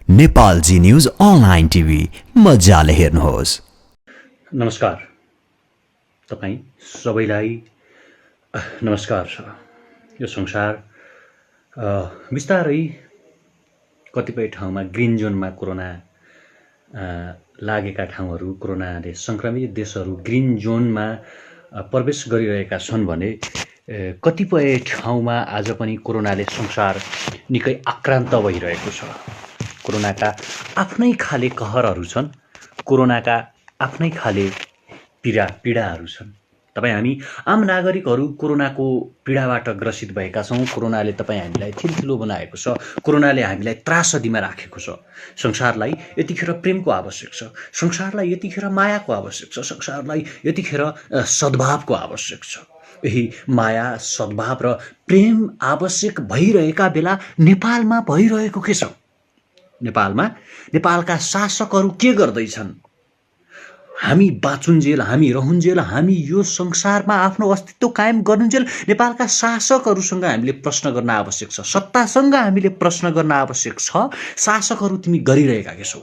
नेपाल जी news online TV मजाले हेर्नुहोस्। नमस्कार तपाईँ सबैलाई नमस्कार छ। यो संसार बिस्तारै कतिपय ठाउँमा ग्रीन जोनमा कोरोना लागेका ठाउँहरू, कोरोनाले सङ्क्रमित देशहरू ग्रीन जोनमा प्रवेश गरिरहेका छन् भने कतिपय ठाउँमा आज पनि कोरोनाले संसार निकै आक्रान्त भइरहेको छ। कोरोनाका आफ्नै खाले कहरहरू छन्, कोरोनाका आफ्नै खाले पीडाहरू छन्। हामी आम नागरिकहरू कोरोनाको पीडाबाट ग्रसित भएका छौँ। कोरोनाले हामीलाई ठुलो बनाएको छ। कोरोनाले हामीलाई त्रासदीमा राखेको छ। संसारलाई यतिखेर प्रेमको आवश्यक छ। संसारलाई यतिखेर मायाको आवश्यक छ। संसारलाई यतिखेर सद्भावको आवश्यक छ। यही माया, सद्भाव र प्रेम आवश्यक भइरहेका बेला नेपालमा भइरहेको के छ? नेपालका शासकहरू के गर्दैछन्? हामी बाँचुन्जेल, हामी रहन्जेल, हामी यो संसारमा आफ्नो अस्तित्व कायम गर्नुन्जेल नेपालका शासकहरूसँग हामीले प्रश्न गर्न आवश्यक छ। सत्तासँग हामीले प्रश्न गर्न आवश्यक छ। शासकहरू तिमी गरिरहेका के छौ?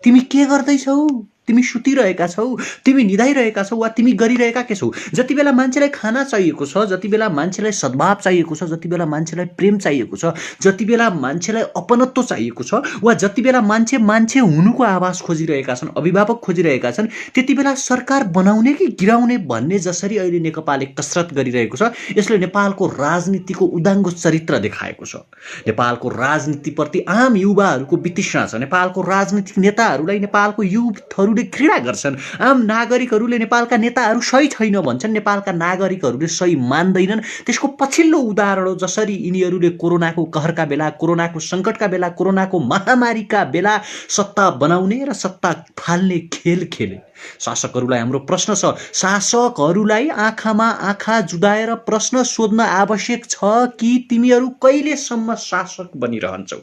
तिमी के गर्दैछौ? तिमी सुतिरहेका छौ, तिमी निदाइरहेका छौ, वा तिमी गरिरहेका के छौ? जति बेला मान्छेलाई खाना चाहिएको छ, जति बेला मान्छेलाई सद्भाव चाहिएको छ, जति बेला मान्छेलाई प्रेम चाहिएको छ, जति बेला मान्छेलाई अपनत्व चाहिएको छ, वा जति बेला मान्छे हुनुको आवाज खोजिरहेका छन्, अभिभावक खोजिरहेका छन्, त्यति बेला सरकार बनाउने कि गिराउने भन्ने जसरी अहिले नेकपाले कसरत गरिरहेको छ, यसले नेपालको राजनीतिको उदाङ्गो चरित्र देखाएको छ। नेपालको राजनीतिप्रति आम युवाहरूको वितृष्णा छ। नेपालको राजनीतिक नेताहरूलाई नेपालको युथहरू घृणा गर्छन्। आम नागरिकहरूले नेपालका नेताहरू सही छैन भन्छन्। नेपालका नागरिकहरूले सही मान्दैनन्। त्यसको पछिल्लो उदाहरण हो जसरी यिनीहरूले कोरोनाको कहरका बेला, कोरोनाको सङ्कटका बेला, कोरोनाको महामारीका बेला सत्ता बनाउने र सत्ता फाल्ने खेल खेले। शासकहरूलाई हाम्रो प्रश्न छ। शासकहरूलाई आँखामा आँखा जुदाएर प्रश्न सोध्न आवश्यक छ कि तिमीहरू कहिलेसम्म शासक बनिरहन्छौ?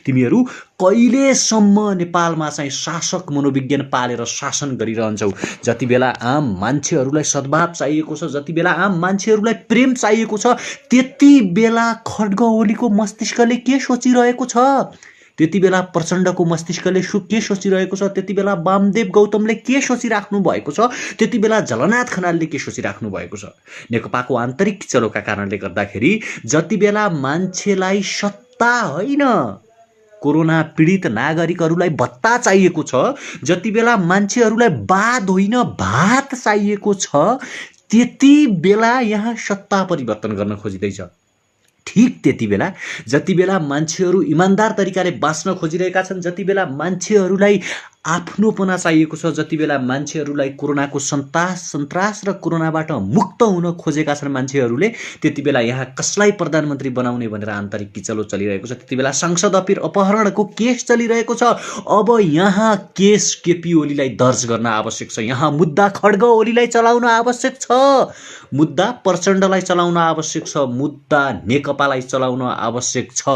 तिमीहरू कहिलेसम्म नेपालमा चाहिँ शासक मनोविज्ञान पालेर शासन गरिरहन्छौ? जति बेला आम मान्छेहरूलाई सद्भाव चाहिएको छ, जति बेला आम मान्छेहरूलाई प्रेम चाहिएको छ, त्यति बेला खड्ग ओलीको मस्तिष्कले के सोचिरहेको छ? त्यति बेला प्रचण्डको मस्तिष्कले के सोचिरहेको छ? त्यति बेला वामदेव गौतमले के सोचिराख्नु भएको छ? त्यति बेला झलनाथ खनालले के सोचिराख्नु भएको छ? नेकपाको आन्तरिक चलोका कारणले गर्दाखेरि जति बेला मान्छेलाई सत्ता होइन, कोरोना पीडित नागरिकहरूलाई भत्ता चाहिएको छ, जति बेला मान्छेहरूलाई वाद होइन भात चाहिएको छ, त्यति बेला यहाँ सत्ता परिवर्तन गर्न खोजिँदैछ। ठीक त्यति बेला जति बेला मान्छेहरू इमान्दार तरिकाले बाँच्न खोजिरहेका छन्, जति बेला मान्छेहरूलाई आफ्नोपना चाहिएको छ, जति बेला मान्छेहरूलाई कोरोनाको सन्तास र कोरोनाबाट मुक्त हुन खोजेका छन् मान्छेहरूले, त्यति बेला यहाँ कसलाई प्रधानमन्त्री बनाउने भनेर आन्तरिक किचलो चलिरहेको छ। त्यति बेला संसद अपहरणको केस चलिरहेको छ। अब यहाँ केस केपी ओलीलाई दर्ज गर्न आवश्यक छ। यहाँ मुद्दा खड्ग ओलीलाई चलाउन आवश्यक छ। मुद्दा प्रचण्डलाई चलाउन आवश्यक छ। मुद्दा नेकपालाई चलाउन आवश्यक छ।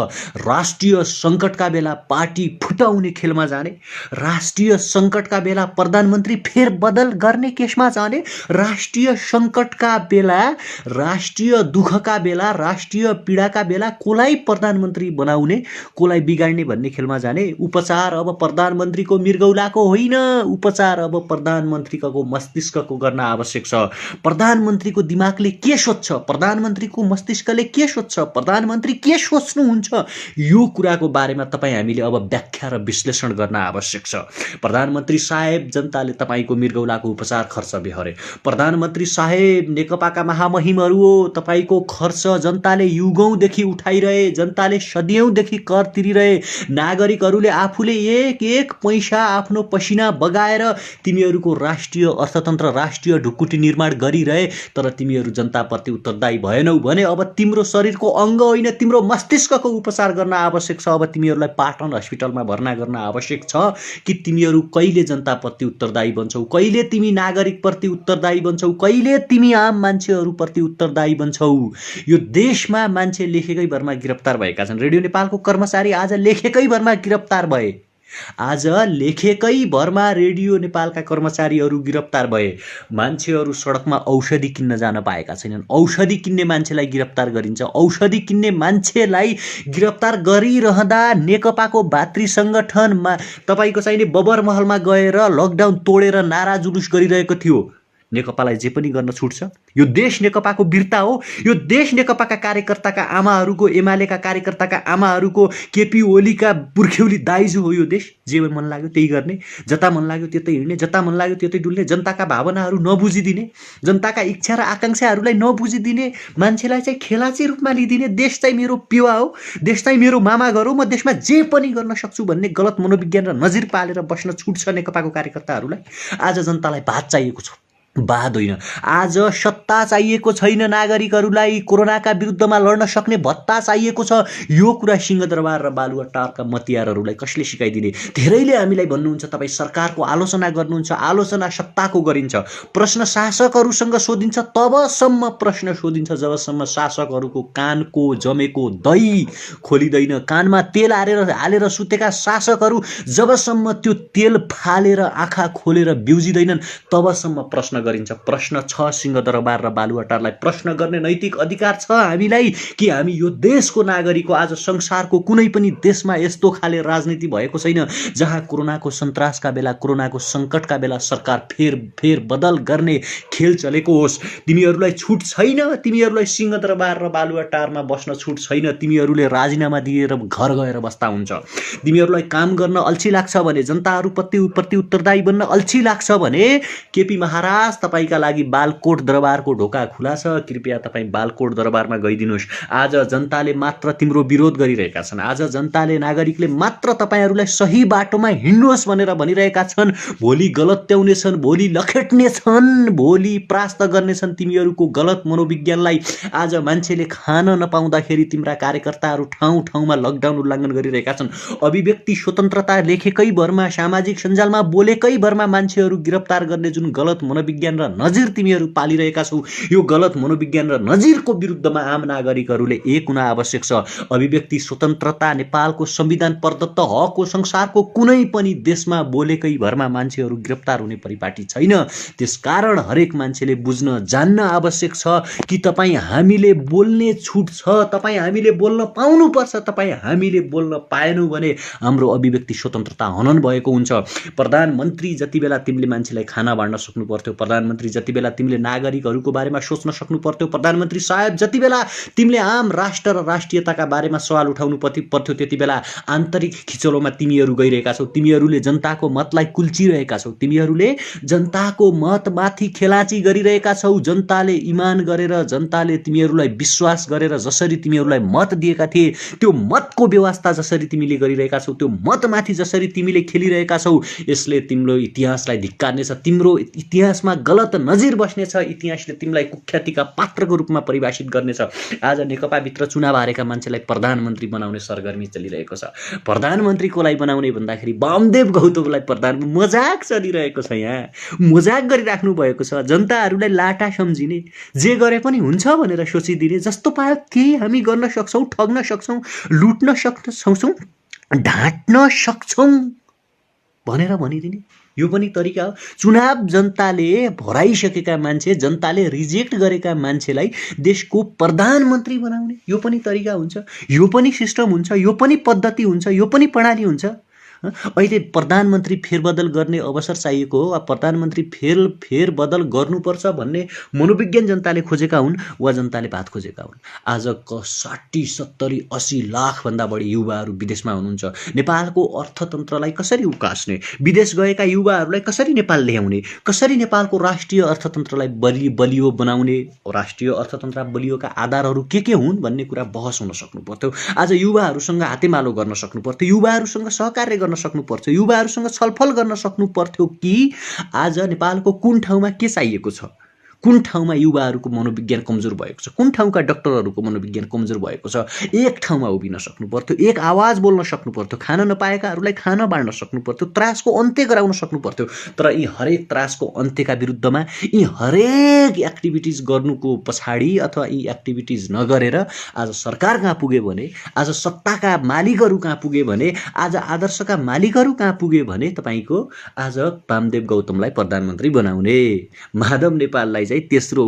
राष्ट्रिय सङ्कटका बेला पार्टी फुटाउने खेलमा जाने, राष्ट्रिय सङ्कटका बेला प्रधानमन्त्री फेरबदल गर्ने केसमा जाने, राष्ट्रिय सङ्कटका बेला, राष्ट्रिय दुःखका बेला, राष्ट्रिय पीडाका बेला कसलाई प्रधानमन्त्री बनाउने, कसलाई बिगाड्ने भन्ने खेलमा जाने। उपचार अब प्रधानमन्त्रीको मृगौलाको होइन, उपचार अब प्रधानमन्त्रीको मस्तिष्कको गर्न आवश्यक छ। प्रधानमन्त्रीको दिमागले के सोच्छ, प्रधानमन्त्रीको मस्तिष्कले के सोच्छ, प्रधानमन्त्री के सोच्नुहुन्छ, यो कुराको बारेमा हामीले अब व्याख्या र विश्लेषण गर्न आवश्यक छ। प्रधानमन्त्री साहेब, जनताले तपाईँको मृगौलाको उपचार खर्च बेहोरे। प्रधानमन्त्री साहेब, नेकपाका महामहिमहरू हो, तपाईँको खर्च जनताले युगौँदेखि उठाइरहे, जनताले सदियौँदेखि कर तिरिरहे। नागरिकहरूले आफूले एक एक पैसा आफ्नो पसिना बगाएर तिमीहरूको राष्ट्रिय अर्थतन्त्र, राष्ट्रिय ढुकुटी निर्माण गरिरहे, तर तिमीहरू जनताप्रति उत्तरदायी भएनौ भने अब तिम्रो शरीरको अङ्ग होइन, तिम्रो मस्तिष्कको उपचार गर्न आवश्यक छ। अब तिमीहरूलाई पाटन हस्पिटलमा भर्ना गर्न आवश्यक छ कि तिमीहरू कहिले जनताप्रति उत्तरदायी बन्छौ, कहिले तिमी नागरिकप्रति उत्तरदायी बन्छौ, कहिले तिमी आम मान्छेहरूप्रति उत्तरदायी बन्छौ। यो देशमा मान्छे लेखेकै भरमा गिरफ्तार भएका छन्। रेडियो नेपालको कर्मचारी आज लेखेकै भरमा गिरफ्तार भए। आज लेखेकै भरमा रेडियो नेपालका कर्मचारीहरू गिरफ्तार भए। मान्छेहरू सडकमा औषधि किन्न जान पाएका छैनन्। औषधि किन्ने मान्छेलाई गिरफ्तार गरिन्छ। औषधि किन्ने मान्छेलाई गिरफ्तार गरिरहँदा नेकपाको भातृ सङ्गठनमा तपाईँको चाहिने बबरमहलमा गएर लकडाउन तोडेर नारा जुलुस गरिरहेको थियो। नेकपालाई जे पनि गर्न छुट्छ? यो देश नेकपाको वीरता हो। यो देश नेकपाका कार्यकर्ताका आमाहरूको, एमालेका कार्यकर्ताका आमाहरूको, केपी ओलीका पुर्ख्यौली दाइजो हो यो देश। जे मन लाग्यो त्यही गर्ने, जता मन लाग्यो त्यतै हिँड्ने, जता मन लाग्यो त्यतै डुल्ने, जनताका भावनाहरू नबुझिदिने, जनताका इच्छा र आकाङ्क्षाहरूलाई नबुझिदिने, मान्छेलाई चाहिँ खेलाची रूपमा लिइदिने। देश चाहिँ मेरो पिवा हो, देश चाहिँ मेरो मामा घर हो, म देशमा जे पनि गर्न सक्छु भन्ने गलत मनोविज्ञान र नजिर पालेर बस्न छुट्छ नेकपाको कार्यकर्ताहरूलाई। आज जनतालाई भात चाहिएको छ, बाद होइन। आज सत्ता चाहिएको छैन नागरिकहरूलाई, कोरोनाका विरुद्धमा लड्न सक्ने भत्ता चाहिएको छ। यो कुरा सिंहदरबार र बालुवाटारका मतियारहरूलाई कसले सिकाइदिने? धेरैले हामीलाई भन्नुहुन्छ तपाईँ सरकारको आलोचना गर्नुहुन्छ, आलोचना सत्ताको गरिन्छ, प्रश्न शासकहरूसँग सोधिन्छ, तबसम्म प्रश्न सोधिन्छ जबसम्म शासकहरूको कानको जमेको दही खोलिँदैन। कानमा तेल हालेर सुतेका शासकहरू जबसम्म त्यो तेल फालेर आँखा खोलेर बिउजिँदैनन् तबसम्म प्रश्न गरिन्छ। प्रश्न छ सिंहदरबार र बालुवाटारलाई प्रश्न गर्ने नैतिक अधिकार छ हामीलाई कि हामी यो देशको नागरिक हो। आज संसारको कुनै पनि देशमा यस्तो खाले राजनीति भएको छैन जहाँ कोरोनाको सन्तासका बेला, कोरोनाको सङ्कटका बेला सरकार फेर बदल गर्ने खेल चलेको होस्। तिमीहरूलाई छुट छैन, तिमीहरूलाई सिंहदरबार र बालुवाटारमा बस्न छुट छैन। तिमीहरूले राजीनामा दिएर घर गएर बस्दा हुन्छ। तिमीहरूलाई काम गर्न अल्छी लाग्छ भने, जनताहरूप्रति उत्तरदायी बन्न अल्छी लाग्छ भने, केपी महाराज तपाईँका लागि बालकोट दरबारको ढोका खुला छ। कृपया तपाईँ बालकोट दरबारमा गइदिनुहोस्। आज जनताले मात्र तिम्रो विरोध गरिरहेका छन्। आज जनताले, नागरिकले मात्र तपाईँहरूलाई सही बाटोमा हिँड्नुहोस् भनेर भनिरहेका छन्। भोलि गलत्याउनेछन्, भोलि लखेट्नेछन्, भोलि परास्त गर्नेछन् तिमीहरूको गलत मनोविज्ञानलाई। आज मान्छेले खान नपाउँदाखेरि तिम्रा कार्यकर्ताहरू ठाउँ ठाउँमा लकडाउन उल्लङ्घन गरिरहेका छन्। अभिव्यक्ति स्वतन्त्रता लेखेकै भरमा, सामाजिक सञ्जालमा बोलेकै भरमा मान्छेहरू गिरफ्तार गर्ने जुन गलत मनोविज्ञान र नजिर तिमीहरू पालिरहेका छौ, यो गलत मनोविज्ञान र नजिरको विरुद्धमा आम नागरिकहरूले एक हुन आवश्यक छ। अभिव्यक्ति स्वतन्त्रता नेपालको संविधान प्रदत्त हक हो। संसारको कुनै पनि देशमा बोलेकै भरमा मान्छेहरू गिरफ्तार हुने परिपाटी छैन। त्यसकारण हरेक मान्छेले बुझ्न जान्न आवश्यक छ कि तपाईँ हामीले बोल्ने छुट छ, तपाईँ हामीले बोल्न पाउनुपर्छ। तपाईँ हामीले बोल्न पाएनौँ भने हाम्रो अभिव्यक्ति स्वतन्त्रता हनन भएको हुन्छ। प्रधानमन्त्री जति बेला तिमीले मान्छेलाई खाना बाँड्न सक्नु पर्थ्यो, प्रधानमन्त्री जति बेला तिमीले नागरिकहरूको बारेमा सोच्न सक्नु पर्थ्यो, प्रधानमन्त्री साहेब जति बेला तिमीले आम राष्ट्र र राष्ट्रियताका बारेमा सवाल उठाउनु पर्थ्यो, त्यति बेला आन्तरिक खिचलोमा तिमीहरू गइरहेका छौ। तिमीहरूले जनताको मतलाई कुल्चिरहेका छौ। तिमीहरूले जनताको मतमाथि खेलाची गरिरहेका छौ। जनताले इमान गरेर, जनताले तिमीहरूलाई विश्वास गरेर जसरी तिमीहरूलाई मत दिएका थिए, त्यो मतको व्यवस्था जसरी तिमीले गरिरहेका छौ, त्यो मतमाथि जसरी तिमीले खेलिरहेका छौ, यसले तिम्रो इतिहासलाई धिक्कार्नेछ। तिम्रो इतिहासमा गलत नजिर बस्नेछ। इतिहासले तिमीलाई कुख्यातिका पात्रको रूपमा परिभाषित गर्नेछ। आज नेकपाभित्र चुनाव हारेका मान्छेलाई प्रधानमन्त्री बनाउने सरगर्मी चलिरहेको छ। प्रधानमन्त्री कोलाई बनाउने भन्दाखेरि वामदेव गौतमलाई प्रधान, मजाक चलिरहेको छ। यहाँ मजाक गरिराख्नु भएको छ। जनताहरूलाई लाटा सम्झिने, जे गरे पनि हुन्छ भनेर सोचिदिने, जस्तो पायो त्यही हामी गर्न सक्छौँ, ठग्न सक्छौँ, लुट्न सक्छौँ, ढाँट्न सक्छौँ भनेर भनिदिने, यो पनि तरिका हो। चुनाव जनताले भराइसकेका मान्छे, जनताले रिजेक्ट गरेका मान्छेलाई देशको प्रधानमन्त्री बनाउने, यो पनि तरिका हुन्छ, यो पनि सिस्टम हुन्छ, यो पनि पद्धति हुन्छ, यो पनि प्रणाली हुन्छ। अहिले प्रधानमन्त्री फेरबदल गर्ने अवसर चाहिएको हो, प्रधानमन्त्री फेरबदल गर्नुपर्छ भन्ने मनोविज्ञान जनताले खोजेका हुन् वा जनताले भात खोजेका हुन्। आज 60, 70, 80 लाखभन्दा बढी युवाहरू विदेशमा हुनुहुन्छ। नेपालको अर्थतन्त्रलाई कसरी उकास्ने, विदेश गएका युवाहरूलाई कसरी नेपाल ल्याउने, कसरी नेपालको राष्ट्रिय अर्थतन्त्रलाई बलियो बनाउने, राष्ट्रिय अर्थतन्त्र बलियोका आधारहरू के हुन् भन्ने कुरा बहस हुन सक्नु पर्थ्यो। आज युवाहरूसँग हातेमालो गर्न सक्नु पर्थ्यो, युवाहरूसँग सहकार्य गर्न सक्नु पर्थ्यो, युवाहरूसँग छलफल गर्न सक्नु पर्थ्यो कि आज नेपालको कुन ठाउँमा के चाहिएको छ, कुन ठाउँमा युवाहरूको मनोविज्ञान कमजोर भएको छ, कुन ठाउँका डाक्टरहरूको मनोविज्ञान कमजोर भएको छ, एक ठाउँमा उभिन सक्नु पर्थ्यो, एक आवाज बोल्न सक्नु पर्थ्यो, खान नपाएकाहरूलाई खान बाँड्न सक्नु पर्थ्यो, त्रासको अन्त्य गराउन सक्नु पर्थ्यो। तर यी हरेक त्रासको अन्त्यका विरुद्धमा यी हरेक एक्टिभिटिज गर्नुको पछाडि अथवा यी एक्टिभिटिज नगरेर आज सरकार कहाँ पुग्यो भने, आज सत्ताका मालिकहरू कहाँ पुगे भने, आज आदर्शका मालिकहरू कहाँ पुगे भने तपाईँको आज वामदेव गौतमलाई प्रधानमन्त्री बनाउने, माधव नेपाललाई चाहिँ तेस्रो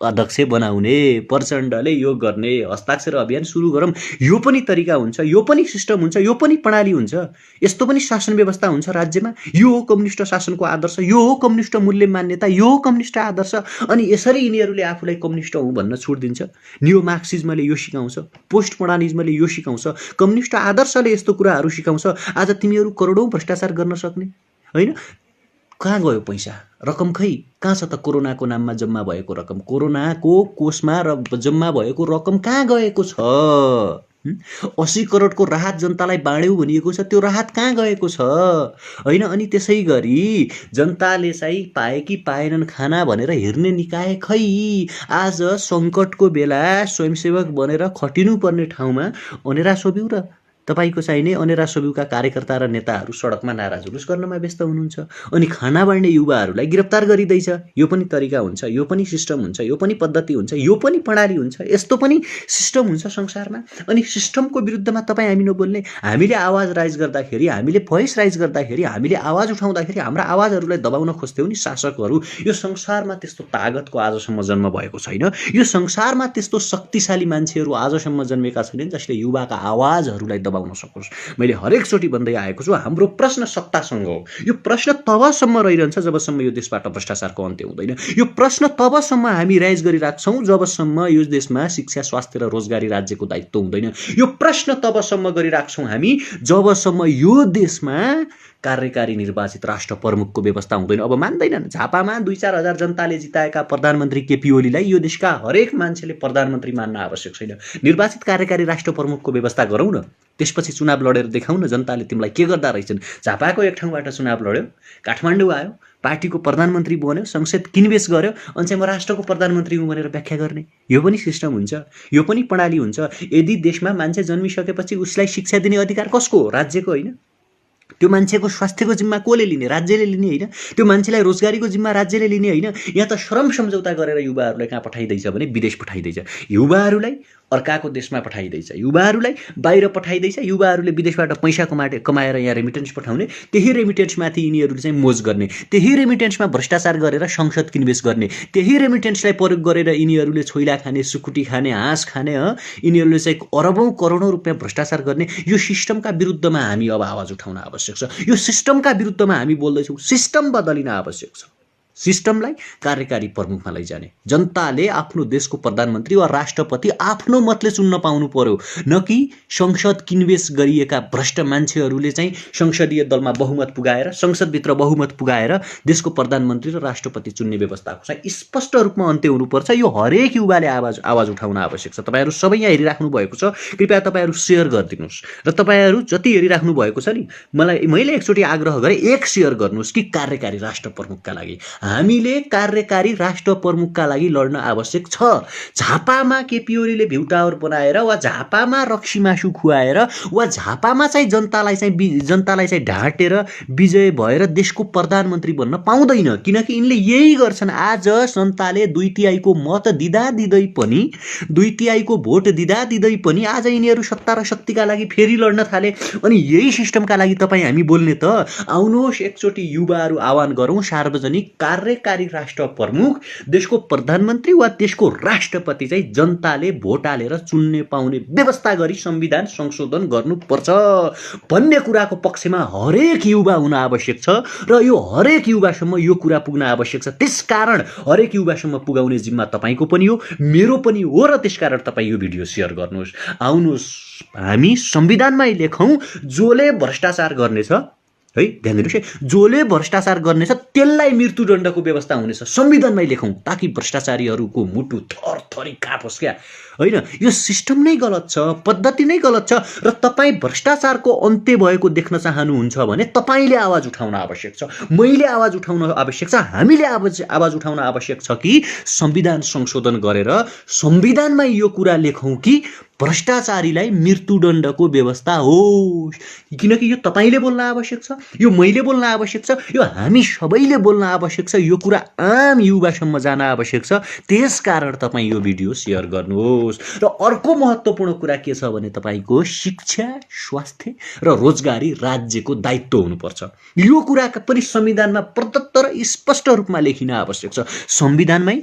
अध्यक्ष बनाउने, प्रचण्डले यो गर्ने, हस्ताक्षर अभियान सुरु गरौँ, यो पनि तरिका हुन्छ, यो पनि सिस्टम हुन्छ, यो पनि प्रणाली हुन्छ, यस्तो पनि शासन व्यवस्था हुन्छ राज्यमा। यो हो कम्युनिस्ट शासनको आदर्श, यो हो कम्युनिस्ट मूल्य मान्यता, यो हो कम्युनिस्ट आदर्श। अनि यसरी यिनीहरूले आफूलाई कम्युनिस्ट हुँ भन्न छुट दिन्छ। न्यू मार्क्सिज्मले यो सिकाउँछ, पोस्ट मोडर्निज्मले यो सिकाउँछ, कम्युनिस्ट आदर्शले यस्तो कुराहरू सिकाउँछ। आज तिमीहरू करोडौँ भ्रष्टाचार गर्न सक्ने होइन? कहाँ गयो पैसा, रकम खै कहाँ छ त? कोरोनाको नाममा जम्मा भएको रकम, कोरोनाको कोषमा जम्मा भएको रकम कहाँ गएको छ? 80 करोडको राहत जनतालाई बाँड्यौ भनिएको छ, त्यो राहत कहाँ गएको छ होइन? अनि त्यसै गरी जनताले चाहिँ पाए कि पाएनन् खाना भनेर हेर्ने निकाय खै? आज सङ्कटको बेला स्वयंसेवक बनेर खटिनु पर्ने ठाउँमा अनेरा सोब्यू र तपाईको चाहिने अनेरा सोब्यूका कार्यकर्ता र नेताहरू सडकमा नारा जुलुस गर्नमा व्यस्त हुनुहुन्छ। अनि खाना बाँड्ने युवाहरूलाई गिरफ्तार गरिँदैछ। यो पनि तरिका हुन्छ, यो पनि सिस्टम हुन्छ, यो पनि पद्धति हुन्छ, यो पनि प्रणाली हुन्छ, यस्तो पनि सिस्टम हुन्छ संसारमा। अनि सिस्टमको विरुद्धमा तपाईँ हामी नबोल्ने, हामीले आवाज राइज गर्दाखेरि, हामीले भोइस राइज गर्दाखेरि, हामीले आवाज उठाउँदाखेरि हाम्रा आवाजहरूलाई दबाउन खोज्थ्यौ नि शासकहरू। यो संसारमा त्यस्तो तागतको आजसम्म जन्म भएको छैन। यो संसारमा त्यस्तो शक्तिशाली मान्छेहरू आजसम्म जन्मेका छैनन् जसले युवाका आवाजहरूलाई दबाउन सकोस्। मैले हरेकचोटि भन्दै आएको छु, हाम्रो प्रश्न सत्तासँग हो। यो प्रश्न तबसम्म रहिरहन्छ जबसम्म यो देशबाट भ्रष्टाचारको अन्त्य हुँदैन। यो प्रश्न तबसम्म हामी राइज गरिराख्छौँ जबसम्म यो देशमा शिक्षा, स्वास्थ्य र रोजगारी राज्यको दायित्व हुँदैन। यो प्रश्न तबसम्म गरिराख्छौँ हामी जबसम्म यो देशमा कार्यकारी निर्वाचित राष्ट्र प्रमुखको व्यवस्था हुँदैन। अब मान्दैनन्, झापामा 2-4 हजार जनताले जिताएका प्रधानमन्त्री केपी ओलीलाई यो देशका हरेक मान्छेले प्रधानमन्त्री मान्न आवश्यक छैन। निर्वाचित कार्यकारी राष्ट्र प्रमुखको व्यवस्था गरौँ न, त्यसपछि चुनाव लडेर देखाउँ न जनताले तिमीलाई के गर्दा रहेछन्। झापाको एक ठाउँबाट चुनाव लड्यो, काठमाडौँ आयो, पार्टीको प्रधानमन्त्री बन्यो, संसद किनबेच गर्यो, अनि चाहिँ म राष्ट्रको प्रधानमन्त्री हुँ भनेर व्याख्या गर्ने, यो पनि सिस्टम हुन्छ, यो पनि प्रणाली हुन्छ। यदि देशमा मान्छे जन्मिसकेपछि उसलाई शिक्षा दिने अधिकार कसको हो? राज्यको होइन? त्यो मान्छेको स्वास्थ्यको जिम्मा कसले लिने? राज्यले लिने होइन? त्यो मान्छेलाई रोजगारीको जिम्मा राज्यले लिने होइन? यहाँ त श्रम सम्झौता गरेर युवाहरूलाई कहाँ पठाइँदैछ भने विदेश पठाइँदैछ, युवाहरूलाई अर्काको देशमा पठाइँदैछ, युवाहरूलाई बाहिर पठाइँदैछ, युवाहरूले विदेशबाट पैसा कमाएर यहाँ रेमिटेन्स पठाउने, त्यही रेमिटेन्समाथि यिनीहरूले चाहिँ मोज गर्ने, त्यही रेमिटेन्समा भ्रष्टाचार गरेर संसद किनबेच गर्ने, त्यही रेमिटेन्सलाई प्रयोग गरेर यिनीहरूले छोइला खाने, सुकुटी खाने, हाँस खाने, यिनीहरूले चाहिँ अरबौँ करोडौँ रुपियाँ भ्रष्टाचार गर्ने। यो सिस्टमका विरुद्धमा हामी अब आवाज उठाउन आवश्यक छ। यो सिस्टमका विरुद्धमा हामी बोल्दैछौँ। सिस्टम बदलिन आवश्यक छ। सिस्टमलाई कार्यकारी प्रमुखमा लैजाने, जनताले आफ्नो देशको प्रधानमन्त्री वा राष्ट्रपति आफ्नो मतले चुन्न पाउनु पर्यो, न कि संसद किनबेच गरिएका भ्रष्ट मान्छेहरूले चाहिँ संसदीय दलमा बहुमत पुगाएर, संसदभित्र बहुमत पुगाएर देशको प्रधानमन्त्री र राष्ट्रपति चुन्ने व्यवस्थाको चाहिँ स्पष्ट रूपमा अन्त्य हुनुपर्छ। यो हरेक युवाले आवाज उठाउन आवश्यक छ। तपाईँहरू सबै यहाँ हेरिराख्नु भएको छ, कृपया तपाईँहरू सेयर गरिदिनुहोस्। र तपाईँहरू जति हेरिराख्नु भएको छ नि, मैले एकचोटि आग्रह गरेँ, एक सेयर गर्नुहोस् कि कार्यकारी राष्ट्र प्रमुखका लागि हामीले कार्यकारी राष्ट्र प्रमुखका लागि लड्न आवश्यक छ। झापामा केपी ओलीले भ्यू टावर बनाएर वा झापामा रक्सी मासु खुवाएर वा झापामा चाहिँ जनतालाई चाहिँ ढाँटेर विजय भएर देशको प्रधानमन्त्री बन्न पाउँदैन, किनकि यिनले यही गर्छन्। आज जनताले 2/3 मत दिँदा दिँदै पनि, 2/3 भोट दिँदा दिँदै पनि आज यिनीहरू सत्ता र शक्तिका लागि फेरि लड्न थाले। अनि यही सिस्टमका लागि तपाईँ हामी बोल्ने त आउनुहोस् एकचोटि युवाहरू आह्वान गरौँ, सार्वजनिक कार्यकारी राष्ट्र प्रमुख, देशको प्रधानमन्त्री वा देशको राष्ट्रपति चाहिँ जनताले भोट हालेर चुन्ने पाउने व्यवस्था गरी संविधान संशोधन गर्नुपर्छ भन्ने कुराको पक्षमा हरेक युवा हुन आवश्यक छ र यो हरेक युवासम्म यो कुरा पुग्न आवश्यक छ। त्यसकारण हरेक युवासम्म पुगाउने जिम्मा तपाईँको पनि हो, मेरो पनि हो र त्यसकारण तपाईँ यो भिडियो सेयर गर्नुहोस्। आउनुहोस् हामी संविधानमै लेखौँ, जसले भ्रष्टाचार गर्नेछ है, ध्यान दिनुहोस् है, जसले भ्रष्टाचार गर्नेछ त्यसलाई मृत्युदण्डको व्यवस्था हुनेछ, संविधानमै लेखौँ, ताकि भ्रष्टाचारीहरूको मुटु थरथरी काँपोस् क्या, होइन। यो सिस्टम नै गलत छ, पद्धति नै गलत छ, र तपाईँ भ्रष्टाचारको अन्त्य भएको देख्न चाहनुहुन्छ भने तपाईँले आवाज उठाउन आवश्यक छ, मैले आवाज उठाउन आवश्यक छ, हामीले आवाज उठाउन आवश्यक छ कि संविधान संशोधन गरेर संविधानमा यो कुरा लेखौँ कि भ्रष्टाचारीलाई मृत्युदण्डको व्यवस्था होस्। किनकि यो तपाईँले बोल्न आवश्यक छ, यो मैले बोल्न आवश्यक छ, यो हामी सबैले बोल्न आवश्यक छ, यो कुरा आम युवासम्म जान आवश्यक छ। त्यसकारण तपाईँ यो भिडियो सेयर गर्नुहोस्। र अर्को महत्त्वपूर्ण कुरा के छ भने तपाईँको शिक्षा, स्वास्थ्य र रोजगारी राज्यको दायित्व हुनुपर्छ। यो कुरा पनि संविधानमा प्रदत्त र स्पष्ट रूपमा लेखिन आवश्यक छ। संविधानमै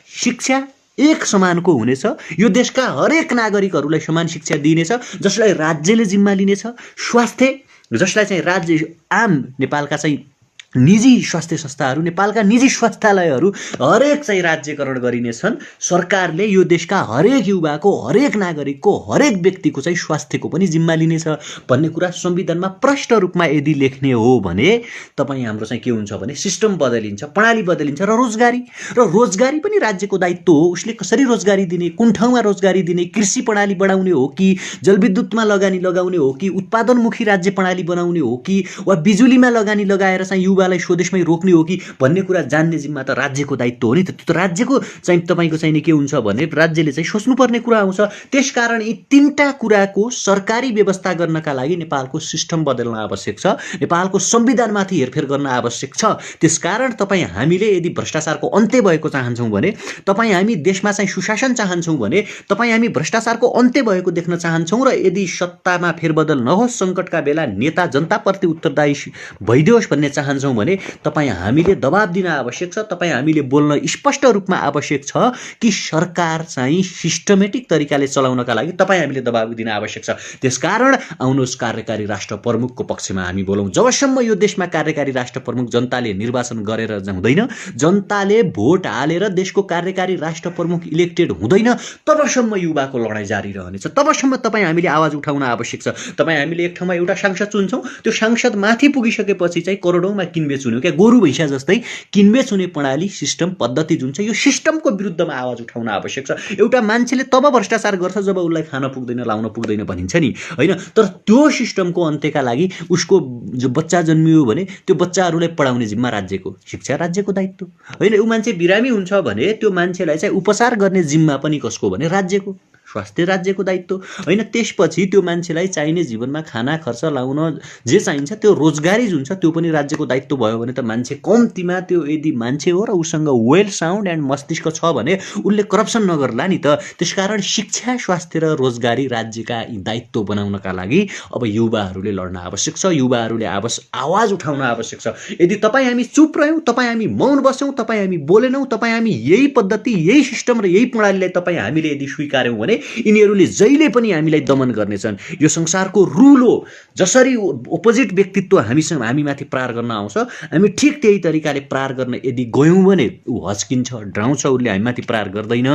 शिक्षा एक समानको हुनेछ, यो देशका हरेक नागरिकहरूलाई समान शिक्षा दिइनेछ, जसलाई राज्यले जिम्मा लिनेछ। स्वास्थ्य जसलाई चाहिँ राज्य आम नेपालका चाहिँ निजी स्वास्थ्य संस्थाहरू, नेपालका निजी स्वास्थ्यालयहरू हरेक चाहिँ राज्यकरण गरिनेछन्। सरकारले यो देशका हरेक युवाको, हरेक नागरिकको, हरेक व्यक्तिको चाहिँ स्वास्थ्यको पनि जिम्मा लिनेछ भन्ने कुरा संविधानमा प्रष्ट रूपमा यदि लेख्ने हो भने तपाईँ हाम्रो चाहिँ के हुन्छ भने सिस्टम बदलिन्छ, प्रणाली बदलिन्छ। र रोजगारी पनि राज्यको दायित्व हो। उसले कसरी रोजगारी दिने, कुन ठाउँमा रोजगारी दिने, कृषि प्रणाली बढाउने हो कि जलविद्युतमा लगानी लगाउने हो कि उत्पादनमुखी राज्य प्रणाली बनाउने हो कि वा बिजुलीमा लगानी लगाएर चाहिँ युवालाई स्वदेशमै रोक्ने हो कि भन्ने कुरा जान्ने जिम्मा त राज्यको दायित्व हो नि त। त्यो त राज्यको चाहिँ तपाईँको चाहिँ के हुन्छ भने राज्यले चाहिँ सोच्नुपर्ने कुरा आउँछ। त्यसकारण यी तीनटा कुराको सरकारी व्यवस्था गर्नका लागि नेपालको सिस्टम बदल्न आवश्यक छ, नेपालको संविधानमाथि हेरफेर गर्न आवश्यक छ। त्यसकारण तपाईँ हामीले यदि भ्रष्टाचारको अन्त्य भएको चाहन्छौँ भने, तपाईँ हामी देशमा चाहिँ सुशासन चाहन्छौँ भने, तपाईँ हामी भ्रष्टाचारको अन्त्य भएको देख्न चाहन्छौँ र यदि सत्तामा फेरबदल नहोस्, सङ्कटका बेला नेता जनताप्रति उत्तरदायी भइदियोस् भन्ने चाहन्छौँ भने तपाईँ हामीले दबाब दिन आवश्यक छ। तपाईँ हामीले बोल्न स्पष्ट रूपमा आवश्यक छ कि सरकार चाहिँ सिस्टमेटिक तरिकाले चलाउनका लागि तपाईँ हामीले दबाब दिन आवश्यक छ। त्यसकारण आउनुहोस् कार्यकारी राष्ट्र प्रमुखको पक्षमा हामी बोलौँ। जबसम्म यो देशमा कार्यकारी राष्ट्र प्रमुख जनताले निर्वाचन गरेर हुँदैन, जनताले भोट हालेर देशको कार्यकारी राष्ट्र प्रमुख इलेक्टेड हुँदैन, तबसम्म युवाको लडाइँ जारी रहनेछ। तबसम्म तपाईँ हामीले आवाज उठाउन आवश्यक छ। तपाईँ हामीले एक ठाउँमा एउटा सांसद चुन्छौँ, त्यो सांसद माथि पुगिसकेपछि चाहिँ करोडौँमा किनबेच हुने, क्या गोरु भैँसा जस्तै किनबेच हुने प्रणाली, सिस्टम, पद्धति जुन छ, यो सिस्टमको विरुद्धमा आवाज उठाउन आवश्यक छ। एउटा मान्छेले तब भ्रष्टाचार गर्छ जब उसलाई खान पुग्दैन, लाउन पुग्दैन भनिन्छ नि, होइन। तर त्यो सिस्टमको अन्त्यका लागि उसको जो बच्चा जन्मियो भने त्यो बच्चाहरूलाई पढाउने जिम्मा राज्यको, शिक्षा राज्यको दायित्व, होइन। ऊ मान्छे बिरामी हुन्छ भने त्यो मान्छेलाई चाहिँ उपचार गर्ने जिम्मा पनि कसको भने राज्यको, स्वास्थ्य राज्यको दायित्व, होइन। त्यसपछि त्यो मान्छेलाई चाहिने जीवनमा खाना खर्च लाउन जे चाहिन्छ त्यो रोजगारी जुन छ त्यो पनि राज्यको दायित्व भयो भने त मान्छे कम्तीमा त्यो यदि मान्छे हो र उसँग वेल साउन्ड एन्ड मस्तिष्क छ भने उसले करप्सन नगर्ला नि त। त्यसकारण शिक्षा, स्वास्थ्य र रोजगारी राज्यका दायित्व बनाउनका लागि अब युवाहरूले लड्न आवश्यक छ, युवाहरूले आवाज उठाउन आवश्यक छ। यदि तपाईँ हामी चुप रह्यौँ, तपाईँ हामी मौन बस्यौँ, तपाईँ हामी बोलेनौँ, तपाईँ हामी यही पद्धति, यही सिस्टम र यही प्रणालीलाई तपाईँ हामीले यदि स्वीकार्यौँ भने यिनीहरूले जहिले पनि हामीलाई दमन गर्नेछन्। यो संसारको रुल हो। जसरी अपोजिट व्यक्तित्व हामीमाथि प्रहार गर्न आउँछ, हामी ठिक त्यही तरिकाले प्रहार गर्न यदि गयौँ भने ऊ हच्किन्छ, डराउँछ, उसले हामीमाथि प्रहार गर्दैन।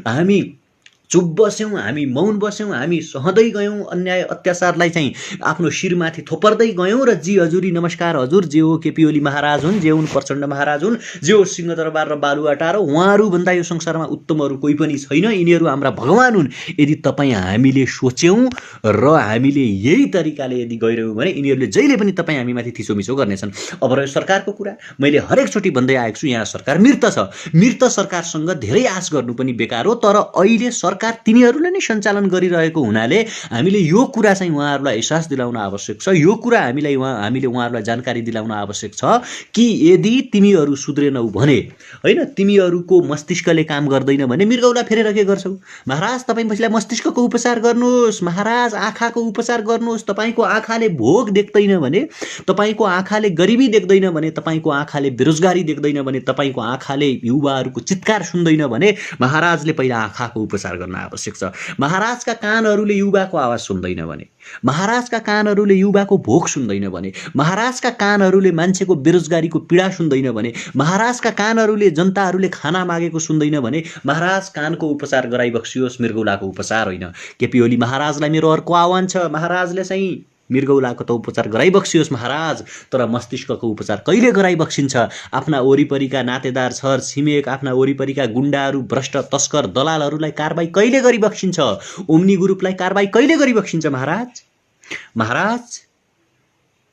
हामी चुप बस्यौँ, हामी मौन बस्यौँ, हामी सहँदै गयौँ, अन्याय अत्याचारलाई चाहिँ आफ्नो शिरमाथि थोपर्दै गयौँ र जी हजुरी नमस्कार हजुर, जे हो केपी ओली महाराज हुन्, जे हुन् प्रचण्ड महाराज हुन्, जे हो सिंहदरबार र बालुवाटार, उहाँहरूभन्दा यो संसारमा उत्तम अरू कोही पनि छैन, यिनीहरू हाम्रा भगवान हुन्। यदि तपाईँ हामीले सोच्यौँ र हामीले यही तरिकाले यदि गइरह्यौँ भने यिनीहरूले जहिले पनि तपाईँ हामीमाथि थिचोमिचो गर्नेछन्। अब रह्यो सरकारको कुरा, मैले हरेकचोटि भन्दै आएको छु, यहाँ सरकार मृत छ। मृत सरकारसँग धेरै आश गर्नु पनि बेकार हो। तर अहिले सरकार तिनीहरूले नै सञ्चालन गरिरहेको हुनाले हामीले यो कुरा चाहिँ उहाँहरूलाई एहसास दिलाउन आवश्यक छ। यो कुरा हामीले उहाँहरूलाई जानकारी दिलाउन आवश्यक छ कि यदि तिमीहरू सुध्रेनौ भने, होइन, तिमीहरूको मस्तिष्कले काम गर्दैन भने मृगौला फेरेर के गर्छौ? महाराज तपाईँ पछि मस्तिष्कको उपचार गर्नुहोस्, महाराज आँखाको उपचार गर्नुहोस्। तपाईँको आँखाले भोग देख्दैन भने, तपाईँको आँखाले गरिबी देख्दैन भने, तपाईँको आँखाले बेरोजगारी देख्दैन भने, तपाईँको आँखाले युवाहरूको चित्कार सुन्दैन भने महाराजले पहिला आँखाको उपचार गर्न आवश्यक छ। महाराजका कानहरूले युवाको आवाज सुन्दैन भने, महाराजका कानहरूले युवाको भोक सुन्दैन भने, महाराजका कानहरूले मान्छेको बेरोजगारीको पीडा सुन्दैन भने, महाराजका कानहरूले जनताहरूले खाना मागेको सुन्दैन भने महाराज कानको उपचार गराइबक्सियोस्, मृगौलाको उपचार होइन। केपी ओली महाराजलाई मेरो अर्को आह्वान छ। महाराजले चाहिँ मृगौलाको त उपचार गराइबक्सियोस् महाराज, तर मस्तिष्कको उपचार कहिले गराइबक्सिन्छ? आफ्ना वरिपरिका नातेदार, छर छिमेक, आफ्ना वरिपरिका गुण्डाहरू, भ्रष्ट तस्कर दलालहरूलाई कारबाही कहिले गरिबक्सिन्छ? ओम्नी ग्रुपलाई कारबाही कहिले गरिबक्सिन्छ महाराज? महाराज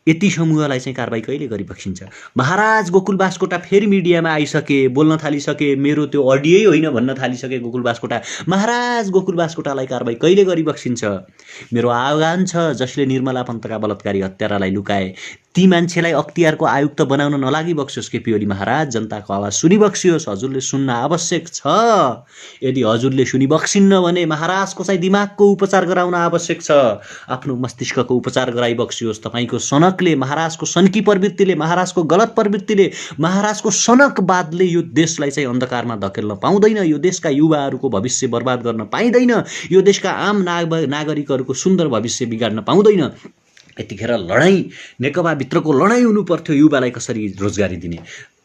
यति समूहलाई चाहिँ कारबाही कहिले गरिबक्सिन्छ? महाराज गोकुल बास्कोटा फेरि मिडियामा आइसके, बोल्न थालिसके, मेरो त्यो अडियै होइन भन्न थालिसके गोकुल बास्कोटा। महाराज गोकुल बास्कोटालाई कारबाही कहिले गरिबक्सिन्छ? मेरो आह्वान छ, जसले निर्मला पन्तका बलात्कारी हत्यारालाई लुकाए ती मान्छेलाई अख्तियारको आयुक्त बनाउन नलागी बक्सियोस् केपी ओली महाराज। जनताको आवाज सुनिबक्सियोस्, हजुरले सुन्न आवश्यक छ। यदि हजुरले सुनिबक्सिन्न भने महाराजको चाहिँ दिमागको उपचार गराउन आवश्यक छ। आफ्नो मस्तिष्कको उपचार गराइबक्सियोस्। तपाईँको सनकले, महाराजको सनकी प्रवृत्तिले, महाराजको गलत प्रवृत्तिले, महाराजको सनकवादले यो देशलाई चाहिँ अन्धकारमा धकेल्न पाउँदैन। यो देशका युवाहरूको भविष्य बर्बाद गर्न पाइँदैन। यो देशका आम नागरिकहरूको सुन्दर भविष्य बिगाड्न पाउँदैन। यतिखेर लडाइँ, नेकपाभित्रको लडाइँ हुनुपर्थ्यो। युवालाई कसरी रोजगारी दिने,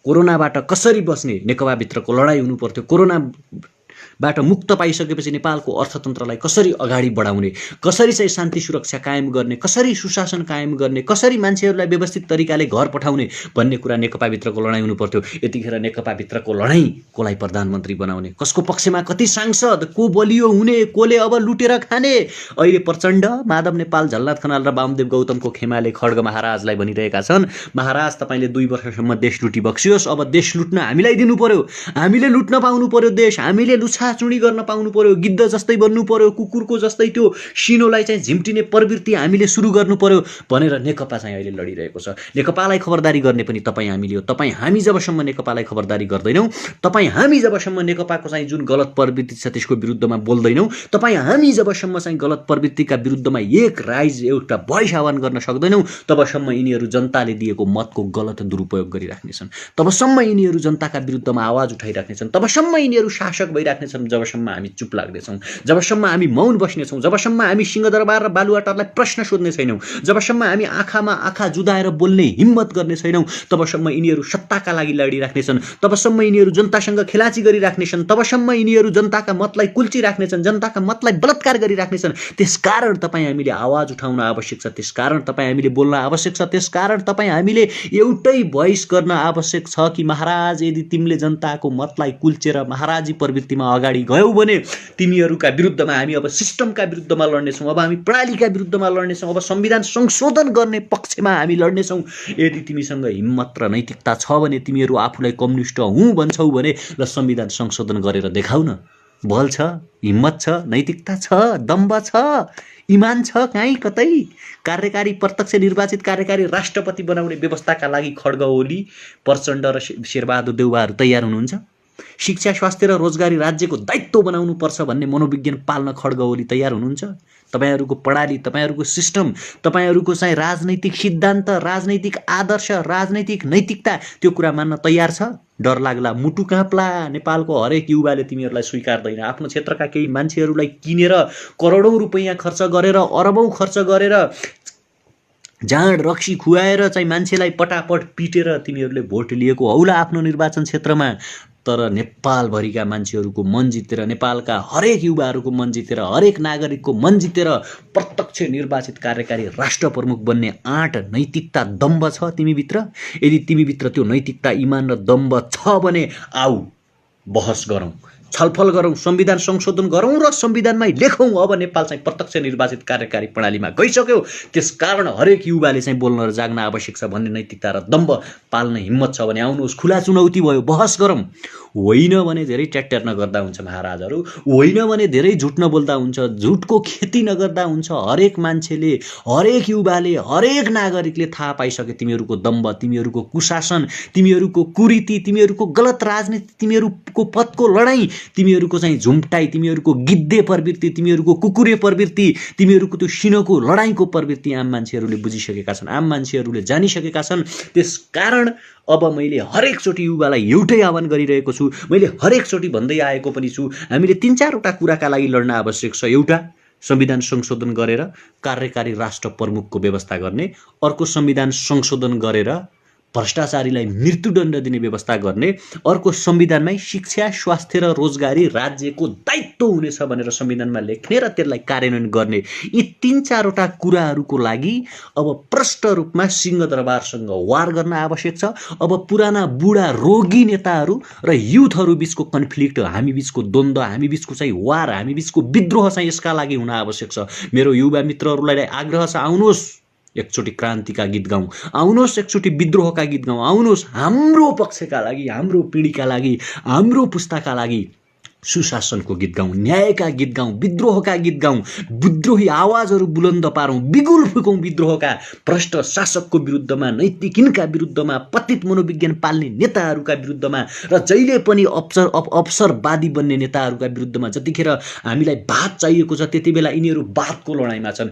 कोरोनाबाट कसरी बस्ने, नेकपाभित्रको लडाइँ हुनुपर्थ्यो। कोरोनाबाट मुक्त पाइसकेपछि नेपालको अर्थतन्त्रलाई कसरी अगाडि बढाउने, कसरी चाहिँ शान्ति सुरक्षा कायम गर्ने, कसरी सुशासन कायम गर्ने, कसरी मान्छेहरूलाई व्यवस्थित तरिकाले घर पठाउने भन्ने कुरा नेकपाभित्रको लडाइँ हुनुपर्थ्यो। यतिखेर नेकपाभित्रको लडाइँ, कसलाई प्रधानमन्त्री बनाउने, कसको पक्षमा कति सांसद, को बलियो हुने, कसले अब लुटेर खाने। अहिले प्रचण्ड, माधव नेपाल, झलनाथ खनाल र वामदेव गौतमको खेमाले खड्ग महाराजलाई भनिरहेका छन्, महाराज तपाईँले 2 वर्षसम्म देश लुटिबक्सियोस्, अब देश लुट्न हामीलाई दिनु पर्यो, हामीले लुट्न पाउनु पर्यो देश, हामीले लुछाचुडी गर्न पाउनु पर्यो, गिद्ध जस्तै बन्नु पर्यो, कुकुरको जस्तै त्यो सिनोलाई चाहिँ झिम्टिने प्रवृत्ति हामीले सुरु गर्नु पर्यो भनेर नेकपा चाहिँ अहिले लडिरहेको छ। नेकपालाई खबरदारी गर्ने पनि तपाईँ हामीले हो। तपाईँ हामी जबसम्म नेकपालाई खबरदारी गर्दैनौँ, तपाईँ हामी जबसम्म नेकपाको चाहिँ जुन गलत प्रवृत्ति छ त्यसको विरुद्धमा बोल्दैनौँ, तपाईँ हामी जबसम्म चाहिँ गलत प्रवृत्तिका विरुद्धमा एउटा भोइस आह्वान गर्न सक्दैनौँ, तबसम्म यिनीहरू जनताले दिएको मतको गलत दुरुपयोग गरिराख्नेछन्। तबसम्म यिनीहरू जनताका विरुद्धमा आवाज उठाइराख्नेछन्। तबसम्म यिनीहरू शासक भइराख्नेछन् जबसम्म हामी चुप लाग्नेछौँ, जबसम्म हामी मौन बस्नेछौँ, जबसम्म हामी सिंहदरबार र बालुवाटारलाई प्रश्न सोध्ने छैनौँ, जबसम्म हामी आँखामा आँखा जुदाएर बोल्ने हिम्मत गर्ने छैनौँ, तबसम्म यिनीहरू सत्ताका लागि लडिराख्नेछन्। तबसम्म यिनीहरू जनतासँग खेलाची गरिराख्नेछन्। तबसम्म यिनीहरू जनताका मतलाई कुल्चिराख्नेछन्, जनताका मतलाई बलात्कार गरिराख्नेछन्। त्यसकारण तपाईँ हामीले आवाज उठाउन आवश्यक छ। त्यसकारण तपाईँ हामीले बोल्न आवश्यक छ। त्यसकारण तपाईँ हामीले एउटै भोइस गर्न आवश्यक छ कि महाराज, यदि तिमीले जनताको मतलाई कुल्चेर महाराजी प्रवृत्तिमा अगाडि गयौ भने तिमीहरूका विरुद्धमा हामी अब सिस्टमका विरुद्धमा लड्नेछौँ, अब हामी प्रणालीका विरुद्धमा लड्नेछौँ, अब संविधान संशोधन गर्ने पक्षमा हामी लड्नेछौँ। यदि तिमीसँग हिम्मत र नैतिकता छ भने, तिमीहरू आफूलाई कम्युनिस्ट हुँ भन्छौ भने, ल संविधान संशोधन गरेर देखाउ न। बल छ, हिम्मत छ, नैतिकता छ, दम्ब छ, इमान छ काहीँ कतै? कार्यकारी प्रत्यक्ष निर्वाचित कार्यकारी राष्ट्रपति बनाउने व्यवस्थाका लागि खड्ग ओली, प्रचण्ड र शेरबहादुर देउवाहरू तयार हुनुहुन्छ? शिक्षा, स्वास्थ्य र रोजगारी राज्यको दायित्व बनाउनु पर्छ भन्ने मनोविज्ञान पाल्न खड्ग ओली तयार हुनुहुन्छ? तपाईहरूको प्रणाली, तपाईहरूको सिस्टम, तपाईहरूको चाहिँ राजनैतिक सिद्धान्त, राजनैतिक आदर्श, राजनैतिक नैतिकता त्यो कुरा मान्न तयार छ? डर लाग्ला, मुटु काँप्ला। नेपालको हरेक युवाले तिमीहरूलाई स्वीकार्दैन। आफ्नो क्षेत्रका केही मान्छेहरूलाई किनेर करोडौँ रुपैयाँ खर्च गरेर, अरबौँ खर्च गरेर, जाँड रक्सी खुवाएर चाहिँ मान्छेलाई पटापट पिटेर तिमीहरूले भोट लिएको हौला आफ्नो निर्वाचन क्षेत्रमा। तर नेपालभरिका मान्छेहरूको मन जितेर, नेपालका हरेक युवाहरूको मन जितेर, हरेक नागरिकको मन जितेर प्रत्यक्ष निर्वाचित कार्यकारी राष्ट्र प्रमुख बन्ने आँट, नैतिकता, दम्ब छ तिमीभित्र? यदि तिमीभित्र त्यो नैतिकता, इमान र दम्ब छ भने आऊ बहस गरौँ, छलफल गरौँ, संविधान संशोधन गरौँ र संविधानमै लेखौँ अब नेपाल चाहिँ प्रत्यक्ष निर्वाचित कार्यकारी प्रणालीमा गइसक्यो। त्यसकारण हरेक युवाले चाहिँ बोल्न र जाग्न आवश्यक छ भन्ने नैतिकता र दम्ब पाल्ने हिम्मत छ भने आउनुहोस्, खुला चुनौती भयो, बहस गरौँ। होइन भने धेरै ट्याट्टर नगर्दा हुन्छ महाराजहरू, होइन भने धेरै झुट नबोल्दा हुन्छ, झुटको खेती नगर्दा हुन्छ। हरेक मान्छेले, हरेक युवाले, हरेक नागरिकले थाहा पाइसके तिमीहरूको दम्ब, तिमीहरूको कुशासन, तिमीहरूको कुरीति, तिमीहरूको गलत राजनीति, तिमीहरूको पदको लडाइँ, तिमीहरूको चाहिँ झुम्टाई, तिमीहरूको गिद्धे प्रवृत्ति, तिमीहरूको कुकुरे प्रवृत्ति, तिमीहरूको त्यो सिनोको लडाइँको प्रवृत्ति आम मान्छेहरूले बुझिसकेका छन्, आम मान्छेहरूले जानिसकेका छन्। त्यसकारण अब मैले हरेकचोटि युवालाई एउटै आह्वान गरिरहेको छु, मैले हरेकचोटि भन्दै आएको पनि छु, हामीले 3-4वटा कुराका लागि लड्न आवश्यक छ। एउटा, संविधान संशोधन गरेर कार्यकारी राष्ट्र प्रमुखको व्यवस्था गर्ने। अर्को, संविधान संशोधन गरेर भ्रष्टाचारीलाई मृत्युदण्ड दिने व्यवस्था गर्ने, अर्को संविधानमै शिक्षा, स्वास्थ्य र रोजगारी राज्यको दायित्व हुनेछ भनेर संविधानमा लेख्ने र त्यसलाई कार्यान्वयन गर्ने, यी 3-4वटा कुराहरूको लागि अब प्रष्ट रूपमा सिंहदरबारसँग वार गर्न आवश्यक छ। अब पुराना बुढा रोगी नेताहरू र युथहरू बीचको कन्फ्लिक्ट, हामी बीचको द्वन्द्व, हामी बीचको चाहिँ वार, हामी बीचको विद्रोह चाहिँ यसका लागि हुन आवश्यक छ। मेरो युवा मित्रहरूलाई आग्रह छ, आउनुहोस् एकचोटि क्रान्तिका गीत गाउँ, आउनुहोस् एकचोटि विद्रोहका गीत गाउँ, आउनुहोस् हाम्रो पक्षका लागि, हाम्रो पिँढीका लागि, हाम्रो पुस्ताका लागि सुशासनको गीत गाउँ, न्यायका गीत गाउँ, विद्रोहका गीत गाउँ, विद्रोही आवाजहरू बुलन्द पारौँ, बिगुल फुकौँ विद्रोहका, भ्रष्ट शासकको विरुद्धमा, नैतिकहीनका विरुद्धमा, पतित मनोविज्ञान पाल्ने नेताहरूका विरुद्धमा र जहिले पनि अवसरवादी बन्ने नेताहरूका विरुद्धमा। जतिखेर हामीलाई भात चाहिएको छ त्यति बेला यिनीहरू भातको लडाइँमा छन्,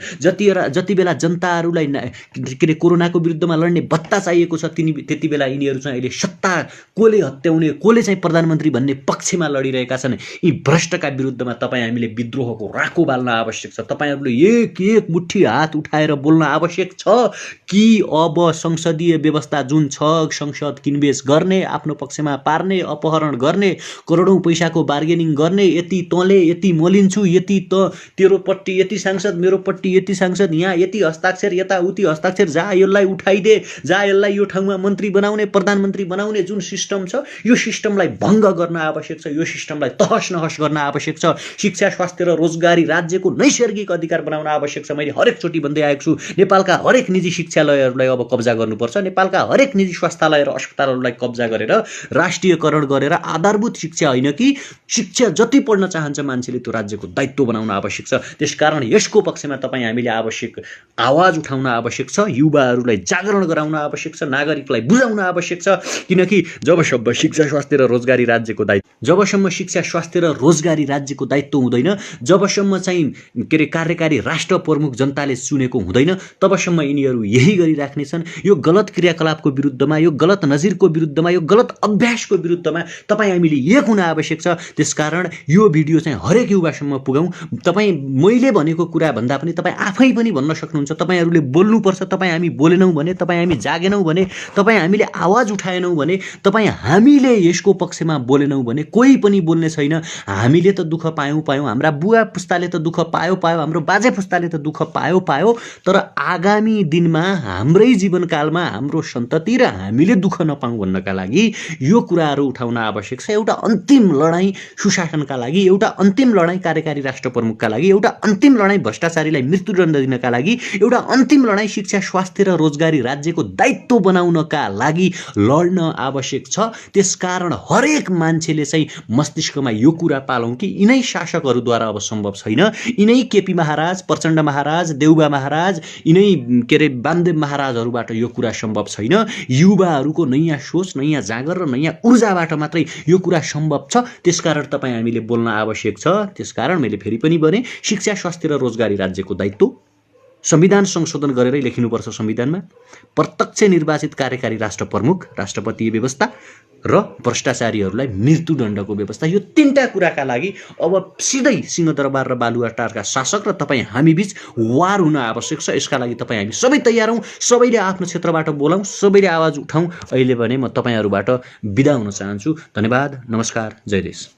जति बेला जनताहरूलाई के अरे कोरोनाको विरुद्धमा लड्ने भत्ता चाहिएको छ त्यति बेला यिनीहरू चाहिँ अहिले सत्ता कोले हत्याउने, कोले चाहिँ प्रधानमन्त्री भन्ने पक्षमा लडिरहेका छन्। यी भ्रष्टका विरुद्धमा तपाईँ हामीले विद्रोहको राको बाल्न आवश्यक छ। तपाईँहरूले एक एक मुठी हात उठाएर बोल्न आवश्यक छ कि अब संसदीय व्यवस्था जुन छ, संसद किनबेच गर्ने, आफ्नो पक्षमा पार्ने, अपहरण गर्ने, करोडौँ पैसाको बार्गेनिङ गर्ने, यति तँले यति म लिन्छु, यति त तेरोपट्टि यति सांसद, मेरोपट्टि यति सांसद, यहाँ यति हस्ताक्षर, यता उति हस्ताक्षर, जा यसलाई उठाइदे, जा यसलाई यो ठाउँमा मन्त्री बनाउने, प्रधानमन्त्री बनाउने जुन सिस्टम छ, यो सिस्टमलाई भङ्ग गर्न आवश्यक छ, यो सिस्टमलाई तहस नहस गर्न आवश्यक छ। शिक्षा, स्वास्थ्य र रोजगारी राज्यको नैसर्गिक अधिकार बनाउन आवश्यक छ। मैले हरेकचोटि भन्दै आएको छु, नेपालका हरेक निजी शिक्षालयहरूलाई अब कब्जा गर्नुपर्छ, नेपालका हरेक निजी स्वास्थ्यालय र अस्पतालहरूलाई कब्जा गरेर राष्ट्रियकरण गरेर आधारभूत शिक्षा होइन कि शिक्षा जति पढ्न चाहन्छ मान्छेले त्यो राज्यको दायित्व बनाउन आवश्यक छ। त्यसकारण यसको पक्षमा तपाईँ हामीले आवश्यक आवाज उठाउन आवश्यक छ, युवाहरूलाई जागरण गराउन आवश्यक छ, नागरिकलाई बुझाउन आवश्यक छ। किनकि जबसम्म शिक्षा, स्वास्थ्य र रोजगारी राज्यको दायित्व, जबसम्म शिक्षा, स्वास्थ्य र रोजगारी राज्यको दायित्व हुँदैन, जबसम्म चाहिँ के अरे कार्यकारी राष्ट्र प्रमुख जनताले चुनेको हुँदैन, तबसम्म यिनीहरू यही गरिराख्नेछन्। यो गलत क्रियाकलापको विरुद्धमा, यो गलत नजिरको विरुद्धमा, यो गलत अभ्यासको विरुद्धमा तपाईँ हामीले एक हुन आवश्यक छ। त्यसकारण यो भिडियो चाहिँ हरेक युवासम्म पुगाउँ। तपाईँ मैले भनेको कुरा भन्दा पनि तपाईँ आफै पनि भन्न सक्नुहुन्छ, तपाईँहरूले बोल्नुपर्छ। तपाईँ हामी बोलेनौँ भने, तपाईँ हामी जागेनौँ भने, तपाईँ हामीले आवाज उठाएनौँ भने, तपाईँ हामीले यसको पक्षमा बोलेनौँ भने कोही पनि बोल्ने छैन। हामीले त दुःख पायौँ, हाम्रा बुवा पुस्ताले त दुःख पायो, हाम्रो बाजे पुस्ताले त दुःख पायो, तर आगामी दिनमा हाम्रै जीवनकालमा हाम्रो सन्तति र हामीले दुःख नपाऊँ भन्नका लागि यो कुराहरू उठाउन आवश्यक छ। एउटा अन्तिम लडाईँ सुशासनका लागि, एउटा अन्तिम लडाईँ कार्यकारी राष्ट्र प्रमुखका लागि, एउटा अन्तिम लडाईँ भ्रष्टाचारीलाई मृत्युदण्ड दिनका लागि, एउटा अन्तिम लडाईँ शिक्षा, स्वास्थ्य र रोजगारी राज्यको दायित्व बनाउनका लागि लड्न आवश्यक छ। त्यसकारण हरेक मान्छेले चाहिँ मस्तिष्कमा यो कुरा पालौँ कि यिनै शासकहरूद्वारा अब सम्भव छैन, यिनै केपी महाराज, प्रचण्ड महाराज, देउबा महाराज, यिनै के अरे वामदेव महाराजहरूबाट यो कुरा सम्भव छैन। युवाहरूको नयाँ सोच, नयाँ जागर र नयाँ ऊर्जाबाट मात्रै यो कुरा सम्भव छ। त्यसकारण तपाईँ हामीले बोल्न आवश्यक छ। त्यसकारण मैले फेरि पनि भने, शिक्षा, स्वास्थ्य र रोजगारी राज्यको दायित्व संविधान संशोधन गरेरै लेखिनुपर्छ। संविधानमा प्रत्यक्ष निर्वाचित कार्यकारी राष्ट्र प्रमुख, राष्ट्रपतीय व्यवस्था र भ्रष्टाचारीहरूलाई मृत्युदण्डको व्यवस्था, यो तीनटा कुराका लागि अब सिधै सिंहदरबार र बालुवाटारका शासक र तपाईँ हामी बीच वार हुन आवश्यक छ। यसका लागि तपाईँ हामी सबै तयार हौँ, सबैले आफ्नो क्षेत्रबाट बोलाउँ, सबैले आवाज उठाउँ। अहिले भने म तपाईँहरूबाट बिदा हुन चाहन्छु। धन्यवाद, नमस्कार, जय देश।